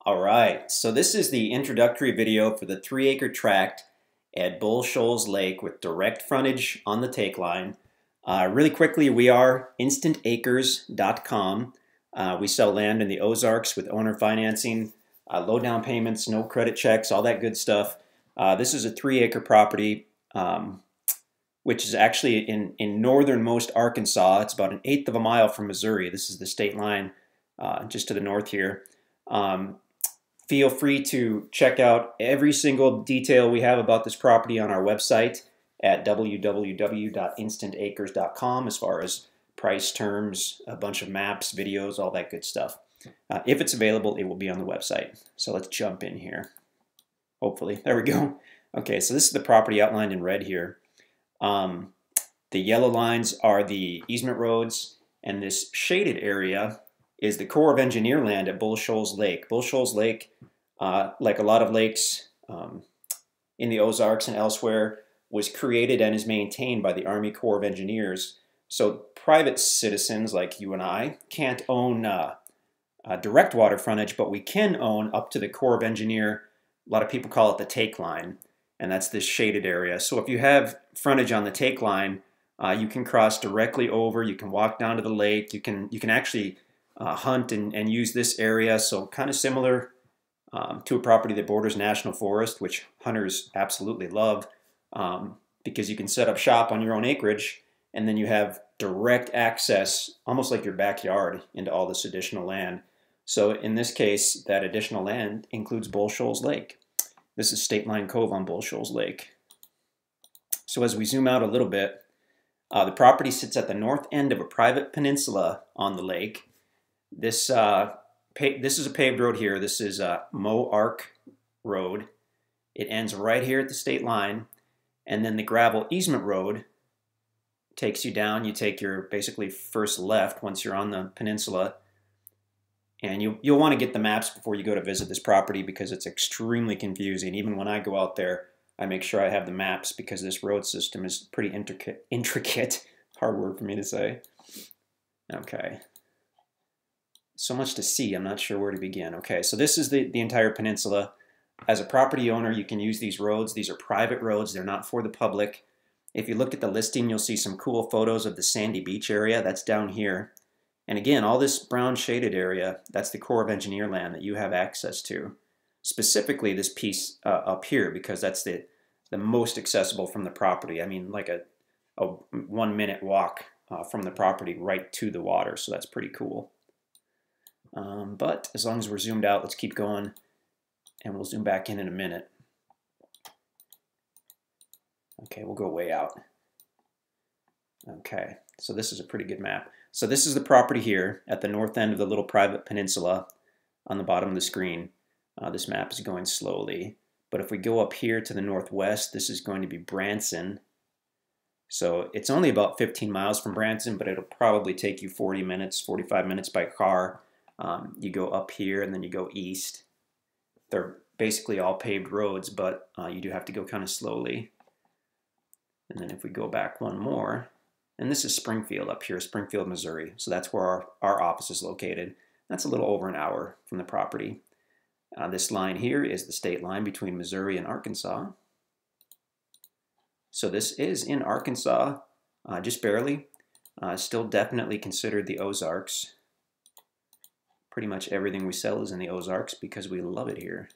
All right, so this is the introductory video for the 3-acre tract at Bull Shoals Lake with direct frontage on the take line. Really quickly, we are InstantAcres.com. We sell land in the Ozarks with owner financing, low down payments, no credit checks, all that good stuff. This is a 3-acre property, which is actually in northernmost Arkansas. It's about 1/8 of a mile from Missouri. This is the state line just to the north here. Feel free to check out every single detail we have about this property on our website at www.instantacres.com as far as price, terms, a bunch of maps, videos, all that good stuff. If it's available, it will be on the website. So let's jump in here. Hopefully. There we go. Okay, so this is the property outlined in red here. The yellow lines are the easement roads, and this shaded area is the Corps of Engineer land at Bull Shoals Lake. Bull Shoals Lake, like a lot of lakes in the Ozarks and elsewhere, was created and is maintained by the Army Corps of Engineers. So private citizens like you and I can't own direct water frontage, but we can own up to the Corps of Engineer. A lot of people call it the take line, and that's this shaded area. So if you have frontage on the take line, you can cross directly over. You can walk down to the lake. You can actually hunt and use this area, so kind of similar to a property that borders national forest, which hunters absolutely love because you can set up shop on your own acreage, and then you have direct access, almost like your backyard, into all this additional land. So in this case, that additional land includes Bull Shoals Lake. This is State Line Cove on Bull Shoals Lake. So as we zoom out a little bit, the property sits at the north end of a private peninsula on the lake. This is a paved road here. This is Mo Arc Road. It ends right here at the state line, and then the gravel easement road takes you down. You take your basically first left once you're on the peninsula, and you'll want to get the maps before you go to visit this property because it's extremely confusing. Even when I go out there, I make sure I have the maps because this road system is pretty intricate. Hard word for me to say. Okay. So much to see, I'm not sure where to begin. Okay, so this is the entire peninsula. As a property owner, you can use these roads. These are private roads. They're not for the public. If you look at the listing, you'll see some cool photos of the sandy beach area. That's down here. And again, all this brown shaded area, that's the Corps of Engineer land that you have access to. Specifically this piece up here, because that's the most accessible from the property. I mean, like a 1-minute walk from the property right to the water, so that's pretty cool. But as long as we're zoomed out, let's keep going, and we'll zoom back in a minute. Okay, we'll go way out. Okay, so this is a pretty good map. So this is the property here at the north end of the little private peninsula on the bottom of the screen. This map is going slowly, but if we go up here to the northwest, this is going to be Branson. So it's only about 15 miles from Branson, but it'll probably take you 40 minutes, 45 minutes by car. You go up here and then you go east. They're basically all paved roads, but you do have to go kind of slowly. And then if we go back one more, and this is Springfield up here, Springfield, Missouri. So that's where our office is located. That's a little over an hour from the property. This line here is the state line between Missouri and Arkansas. So this is in Arkansas, just barely. Still definitely considered the Ozarks. Pretty much everything we sell is in the Ozarks because we love it here.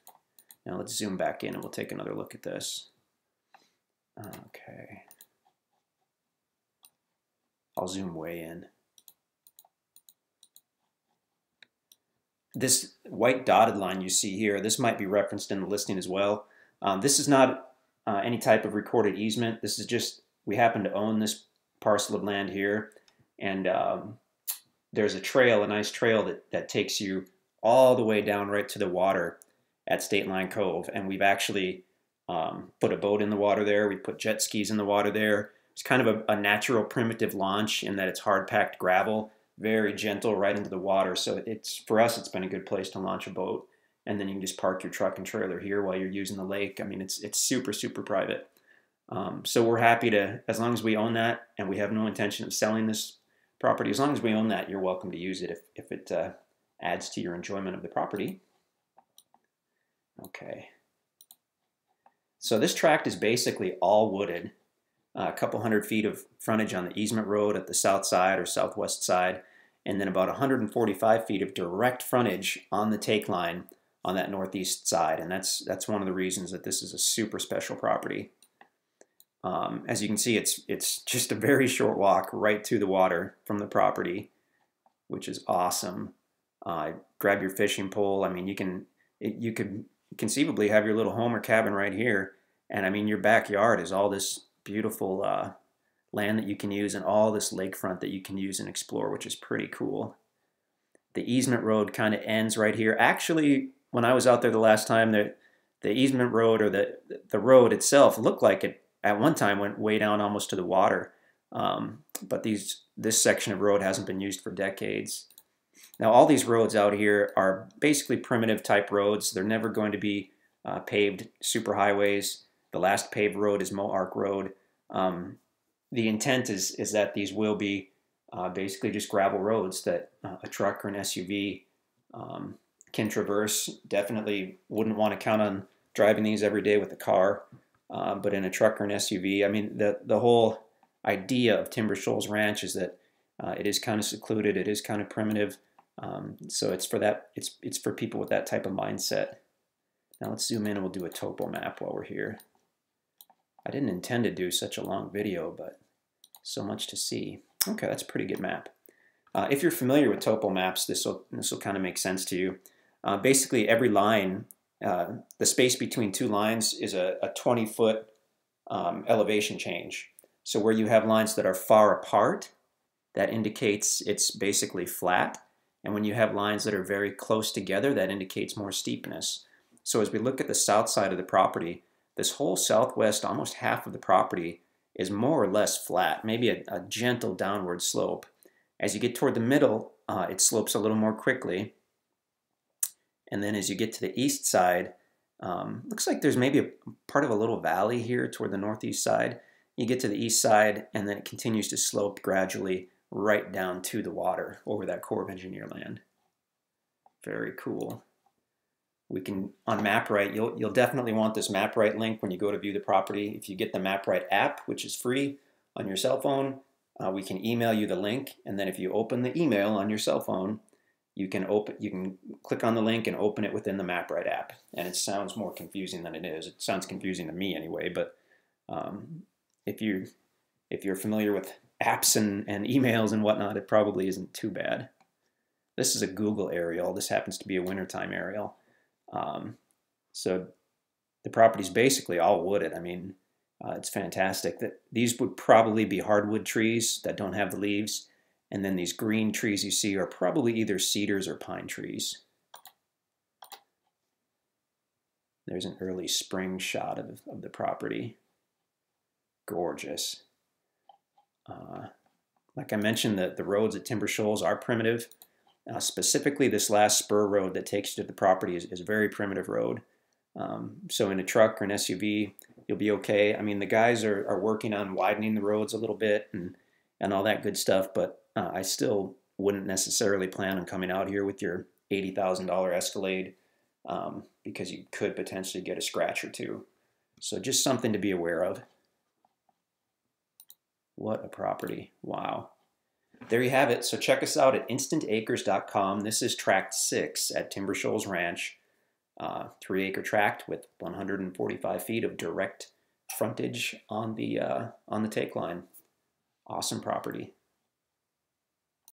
Now let's zoom back in and we'll take another look at this. Okay. I'll zoom way in. This white dotted line you see here, this might be referenced in the listing as well. This is not any type of recorded easement. This is just, we happen to own this parcel of land here, and there's a trail, a nice trail that takes you all the way down right to the water at State Line Cove, and we've actually put a boat in the water there. We put jet skis in the water there. It's kind of a natural primitive launch in that it's hard-packed gravel, very gentle right into the water. So for us, it's been a good place to launch a boat. And then you can just park your truck and trailer here while you're using the lake. I mean, it's super, super private. So we're happy to, as long as we own that, and we have no intention of selling this property, as long as we own that, you're welcome to use it if it adds to your enjoyment of the property. Okay. So this tract is basically all wooded. A couple hundred feet of frontage on the easement road at the south side or southwest side, and then about 145 feet of direct frontage on the take line on that northeast side. And that's one of the reasons that this is a super special property. As you can see, it's just a very short walk right to the water from the property, which is awesome. Grab your fishing pole. I mean, you could conceivably have your little home or cabin right here, and I mean, your backyard is all this beautiful land that you can use and all this lakefront that you can use and explore, which is pretty cool. The easement road kind of ends right here. Actually, when I was out there the last time, the easement road, or the road itself, looked like it at one time went way down almost to the water. But this section of road hasn't been used for decades. Now, all these roads out here are basically primitive type roads. They're never going to be paved superhighways. The last paved road is Moark Road. The intent is that these will be basically just gravel roads that a truck or an SUV can traverse. Definitely wouldn't want to count on driving these every day with a car, but in a truck or an SUV, I mean, the whole idea of Timber Shoals Ranch is that it is kind of secluded, it is kind of primitive, so it's for people with that type of mindset. Now let's zoom in and we'll do a topo map while we're here. I didn't intend to do such a long video, but so much to see. Okay, that's a pretty good map. If you're familiar with topo maps, this will kind of make sense to you. Basically, every line, the space between two lines is a 20-foot elevation change. So where you have lines that are far apart, that indicates it's basically flat. And when you have lines that are very close together, that indicates more steepness. So as we look at the south side of the property, this whole southwest, almost half of the property, is more or less flat, maybe a gentle downward slope. As you get toward the middle, it slopes a little more quickly. And then as you get to the east side, looks like there's maybe a part of a little valley here toward the northeast side. You get to the east side, and then it continues to slope gradually right down to the water over that Corps of Engineer land. Very cool. We can, on MapRight, you'll definitely want this MapRight link when you go to view the property. If you get the MapRight app, which is free on your cell phone, we can email you the link, and then if you open the email on your cell phone, you can click on the link and open it within the MapRight app. And it sounds more confusing than it is. It sounds confusing to me anyway, but if you're familiar with apps and emails and whatnot, it probably isn't too bad. This is a Google aerial. This happens to be a wintertime aerial. So the property's basically all wooded. I mean, it's fantastic. These would probably be hardwood trees that don't have the leaves. And then these green trees you see are probably either cedars or pine trees. There's an early spring shot of the property. Gorgeous. Like I mentioned, the roads at Timber Shoals are primitive. Specifically, this last spur road that takes you to the property is a very primitive road. So in a truck or an SUV, you'll be okay. I mean, the guys are working on widening the roads a little bit and all that good stuff, but I still wouldn't necessarily plan on coming out here with your $80,000 Escalade because you could potentially get a scratch or two. So just something to be aware of. What a property. Wow. There you have it. So check us out at InstantAcres.com. This is tract 6 at Timber Shoals Ranch. 3-acre tract with 145 feet of direct frontage on the take line. Awesome property.